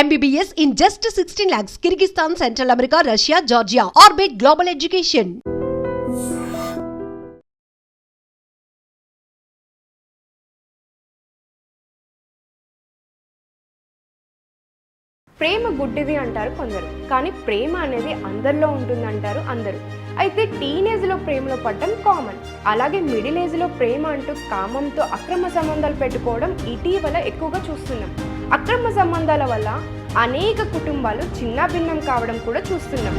MBBS in just 16 lakhs. Kyrgyzstan, Central America, Russia, Georgia. Orbit Global Education. ప్రేమ గుడ్డిది అంటారు కొందరు, కానీ ప్రేమ అనేది అందరిలో ఉంటుంది అంటారు అందరూ. అయితే టీనేజ్లో ప్రేమలో పడటం కామన్. అలాగే మిడిల్ ఏజ్లో ప్రేమ అంటూ కామంతో అక్రమ సంబంధాలు పెట్టుకోవడం ఇటీవల ఎక్కువగా చూస్తున్నాం. అక్రమ సంబంధాల వల్ల అనేక కుటుంబాలు చిన్నాభిన్నం కావడం కూడా చూస్తున్నాం.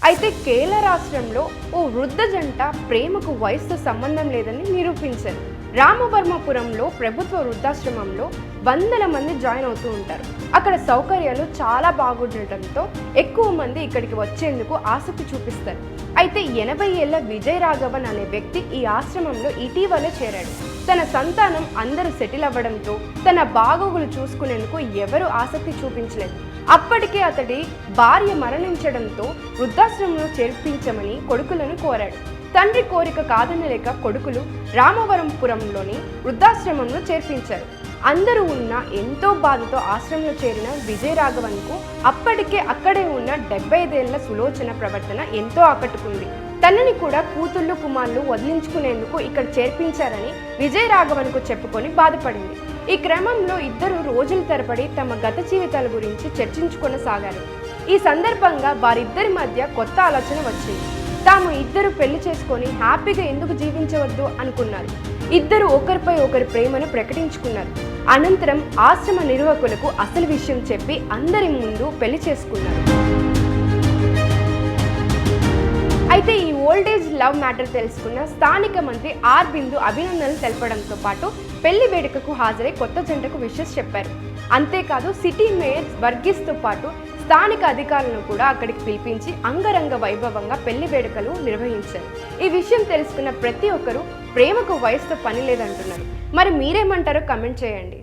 అయితే కేరళ రాష్ట్రంలో ఓ వృద్ధ జంట ప్రేమకు వయసుతో సంబంధం లేదని నిరూపించారు. రామవర్మపురంలో ప్రభుత్వ వృద్ధాశ్రమంలో వందల మంది జాయిన్ అవుతూ ఉంటారు. అక్కడ సౌకర్యాలు చాలా బాగుండటంతో ఎక్కువ మంది ఇక్కడికి వచ్చేందుకు ఆసక్తి చూపిస్తారు. అయితే 80 ఏళ్ల విజయ్ రాఘవన్ అనే వ్యక్తి ఈ ఆశ్రమంలో ఇటీవలే చేరాడు. తన సంతానం అందరూ సెటిల్ అవ్వడంతో తన బాగోగులు చూసుకునేందుకు ఎవరూ ఆసక్తి చూపించలేదు. అప్పటికే అతడి భార్య మరణించడంతో వృద్ధాశ్రమంలో చేర్పించమని కొడుకులను కోరాడు. తండ్రి కోరిక కాదనలేక కొడుకులు రామవరంపురంలోని వృద్ధాశ్రమంలో చేర్పించారు. అందరూ ఉన్న ఎంతో బాధతో ఆశ్రమంలో చేరిన విజయ్ రాఘవన్కు అప్పటికే అక్కడే ఉన్న 75 ఏళ్ల సులోచన ప్రవర్తన ఎంతో ఆకట్టుకుంది. తనని కూడా కూతుళ్ళు కుమారులు వదిలించుకునేందుకు ఇక్కడ చేర్పించారని విజయ్ రాఘవన్కు చెప్పుకొని బాధపడింది. ఈ క్రమంలో ఇద్దరు రోజుల తరబడి తమ గత జీవితాల గురించి చర్చించుకొనసాగారు. ఈ సందర్భంగా వారిద్దరి మధ్య కొత్త ఆలోచన వచ్చింది. తాము ఇద్దరు పెళ్లి చేసుకొని హ్యాపీగా ఎందుకు జీవించవద్దు అనుకున్నారు. ఇద్దరు ఒకరిపై ఒకరి ప్రేమను ప్రకటించుకున్నారు. అనంతరం ఆశ్రమ నిర్వాహకులకు అసలు విషయం చెప్పి అందరి ముందు పెళ్లి చేసుకున్నారు. అయితే ఈ ఓల్డేజ్ లవ్ మ్యాటర్ తెలుసుకున్న స్థానిక మంత్రి ఆర్ బిందు అభినందనలు తెలపడంతో పాటు పెళ్లి వేడుకకు హాజరై కొత్త జంటకు విషెస్ చెప్పారు. అంతేకాదు సిటీ మేయర్ వర్గీస్తో పాటు స్థానిక అధికారులను కూడా అక్కడికి పిలిపించి అంగరంగ వైభవంగా పెళ్లి వేడుకలు నిర్వహించారు. ఈ విషయం తెలుసుకున్న ప్రతి ఒక్కరూ ప్రేమకు వయసుతో పని లేదంటున్నారు. మరి మీరేమంటారో కమెంట్ చేయండి.